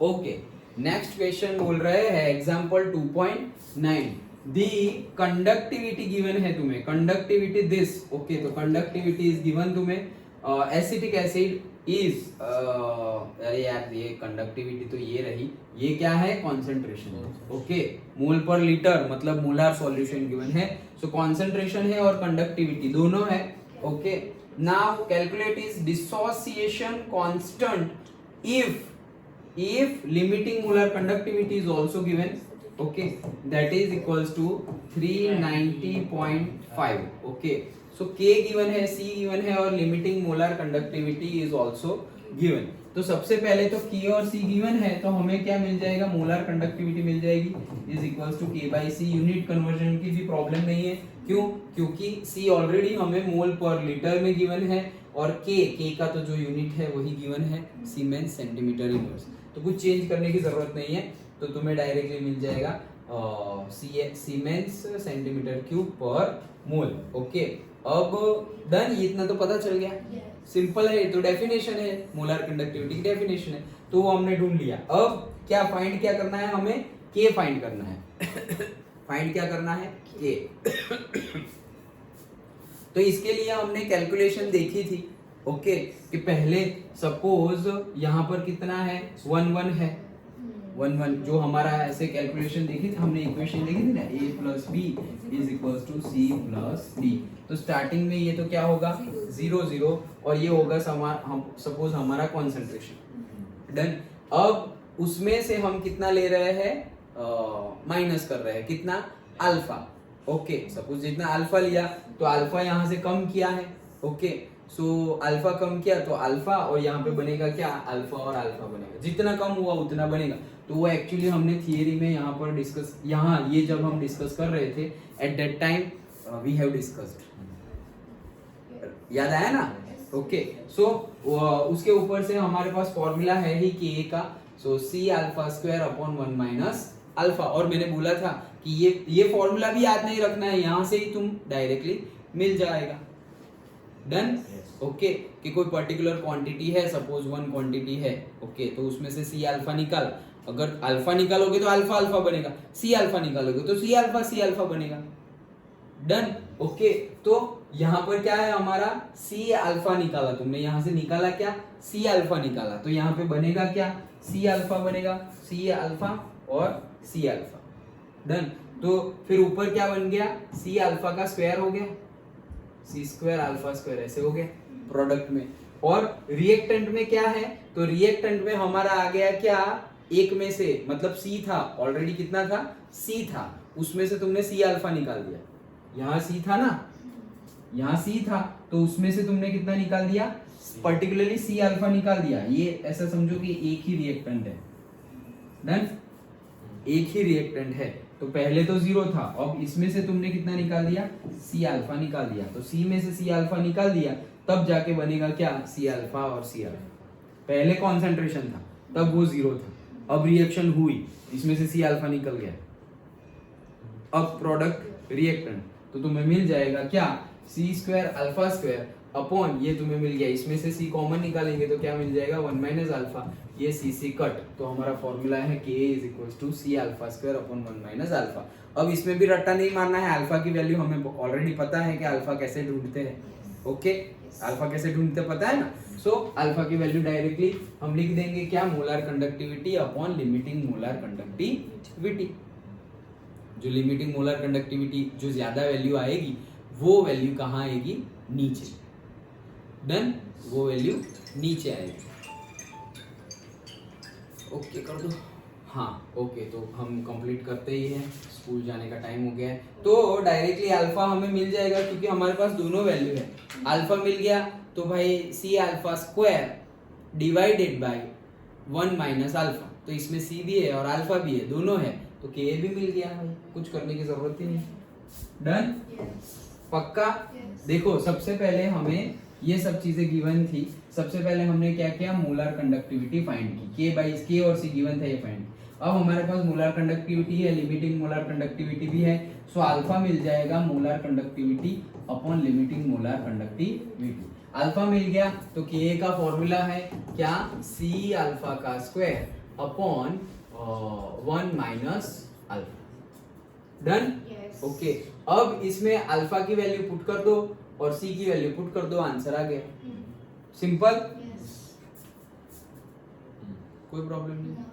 Okay, next question बोल रहे हैं एग्जाम्पल 2.9, दी कंडक्टिविटी गिवन है तुम्हें, कंडक्टिविटी दिस, ओके, तो कंडक्टिविटी इज गिवन तुम्हें, एसिटिक एसिड इज, अरे यार ये कंडक्टिविटी तो ये रही, ये क्या है कॉन्सेंट्रेशन, ओके, मोल पर लीटर मतलब मोलार सॉल्यूशन गिवन है, सो कॉन्सेंट्रेशन है और कंडक्टिविटी दोनों है, okay. Now calculate is dissociation constant if limiting molar conductivity is also given, okay, that is equals to 390.5, okay, so k given है, c given है और limiting molar conductivity is also given। तो सबसे पहले तो k और c given है, तो हमें क्या मिल जाएगा, मोलर कंडक्टिविटी मिल जाएगी, is equals to k by c। Unit conversion की भी प्रॉब्लम नहीं है, क्यों, क्योंकि c ऑलरेडी हमें मोल पर लीटर में गिवन है और k का तो जो यूनिट है वही गिवन है, सीमेंस सेंटीमीटर इनवर्स, तो कुछ चेंज करने की जरूरत नहीं है, तो तुम्हें डायरेक्टली मिल जाएगा सीमेंस सेंटीमीटर क्यूब पर मोल, ओके। अब डन, इतना तो पता चल गया, सिंपल है, तो डेफिनेशन है, मोलर कंडक्टिविटी की डेफिनेशन है, तो वो हमने ढूंढ लिया। अब क्या फाइंड क्या करना है हमें, के फाइंड करना है फाइंड क्या करना है, के तो इसके लिए हमने कैलकुलेशन देखी थी, ओके, कि पहले सपोज यहाँ पर कितना है, 1 है, 1 जो हमारा ऐसे कैलकुलेशन देखी थी हमने, इक्वेशन देखी थी ना, a plus b is equals to c plus d, तो स्टार्टिंग में ये तो क्या होगा 0 और ये होगा सपोज हमारा कॉन्सेंट्रेशन, डन। अब उसमें से हम कितना ले रहे हैं, माइनस कर रहे हैं, कितना, अल्फा, ओके, सपोज जितना अल्फा लिया तो अल्फा यहाँ से कम किया है, ओके, सो अल्फा कम किया तो अल्फा, और यहाँ पे बनेगा क्या, अल्फा और अल्फा बनेगा, जितना कम हुआ उतना बनेगा, तो वो एक्चुअली हमने थियरी में यहाँ पर डिस्कस, यहाँ ये जब हम डिस्कस कर रहे थे at that time we have discussed, याद आया ना, ओके। सो उसके ऊपर से हमारे पास फॉर्मूला है ही के का, so C alpha square upon 1 minus alpha, और मैंने बोला था कि ये फॉर्मूला भी याद नहीं रखना है, यहाँ से ही तुम डायरेक्टली मिल जाएगा, डन, ओके, कि कोई पर्टिकुलर क्वांटिटी है, सपोज 1 क्वांटिटी है, ओके, तो उसमें से सी अल्फा निकाल, अगर अल्फा निकालोगे तो अल्फा अल्फा बनेगा, सी अल्फा निकालोगे तो सी अल्फा बनेगा, डन, ओके। तो यहाँ पर क्या है हमारा, सी अल्फा निकाला तुमने, यहाँ से निकाला क्या, सी अल्फा निकाला, तो यहाँ पे बनेगा क्या, सी अल्फा बनेगा, सी अल्फा और सी अल्फा, डन। तो फिर ऊपर क्या बन गया, सी अल्फा का स्क्वायर हो गया, सी स्क्वायर अल्फा स्क्वायर, ऐसे हो गया प्रोडक्ट में। और रिएक्टेंट में क्या है, तो रिएक्टेंट में हमारा आ गया क्या, एक में से, मतलब सी था ऑलरेडी, कितना था, सी था, उसमें से तुमने सी अल्फा निकाल दिया, यहाँ सी था ना, यहाँ सी था, तो उसमें से तुमने कितना निकाल दिया, पर्टिकुलरली सी अल्फा निकाल दिया, ये ऐसा समझो कि एक ही रिएक्टेंट है, डन, एक ही रिएक्टेंट है, तो पहले तो 0 था, अब इसमें से तुमने कितना निकाल दिया, सी अल्फा निकाल दिया, तो सी में से सी अल्फा निकाल दिया, तब जाके बनेगा क्या, सी अल्फा और सी अल्फा, पहले कॉन्सेंट्रेशन था तब वो 0 था, अब रिएक्शन हुई, इसमें से सी अल्फा निकल गया, अब प्रोडक्ट रिएक्टेंट, तो तुम्हें मिल जाएगा क्या, सी स्क्वायर अल्फा स्क्वायर अपॉन, ये तुम्हें मिल गया, इसमें से सी कॉमन निकालेंगे तो क्या मिल जाएगा, 1 माइनस अल्फा, ये सी कट, तो हमारा फॉर्मूला है k is equals to c alpha square upon 1 minus alpha. अब इसमें भी रट्टा नहीं मारना है, अल्फा की वैल्यू हमें ऑलरेडी पता है कि अल्फा कैसे ढूंढते हैं, ओके, अल्फा कैसे ढूंढते पता है ना, सो अल्फा की वैल्यू डायरेक्टली हम लिख देंगे क्या, molar conductivity upon limiting molar conductivity, जो लिमिटिंग मोलर कंडक्टिविटी जो ज्यादा वैल्यू आएगी वो वैल्यू कहाँ आएगी, नीचे, डन, वो वैल्यू नीचे आएगी, ओके कर दो, हाँ, ओके, तो हम कंप्लीट करते ही हैं, स्कूल जाने का टाइम हो गया है, तो डायरेक्टली अल्फा हमें मिल जाएगा, क्योंकि हमारे पास दोनों वैल्यू है, अल्फा मिल गया तो भाई c alpha square divided by 1 minus alpha, तो इसमें सी भी है और अल्फा भी है, दोनों है, तो के भी मिल गया भाई, कुछ करने की जरूरत ही नहीं, डन, पक्का। देखो सबसे पहले हमें ये सब चीजें गिवन थी, सबसे पहले हमने क्या किया, मोलर कंडक्टिविटी फाइंड की, के बाई के और सी गिवन था, ये फाइंड। अब हमारे पास मोलर कंडक्टिविटी है, लिमिटिंग मोलर कंडक्टिविटी भी है, सो अल्फा मिल जाएगा molar conductivity upon limiting molar conductivity. Alpha मिल गया तो के का फॉर्मूला है क्या, सी अल्फा का square upon 1 minus alpha. Done? Yes. Okay, अब इसमें अल्फा की वैल्यू पुट कर दो और सी की वैल्यू पुट कर दो, आंसर आ गया। Simple, Yes. कोई प्रॉब्लम नहीं। No.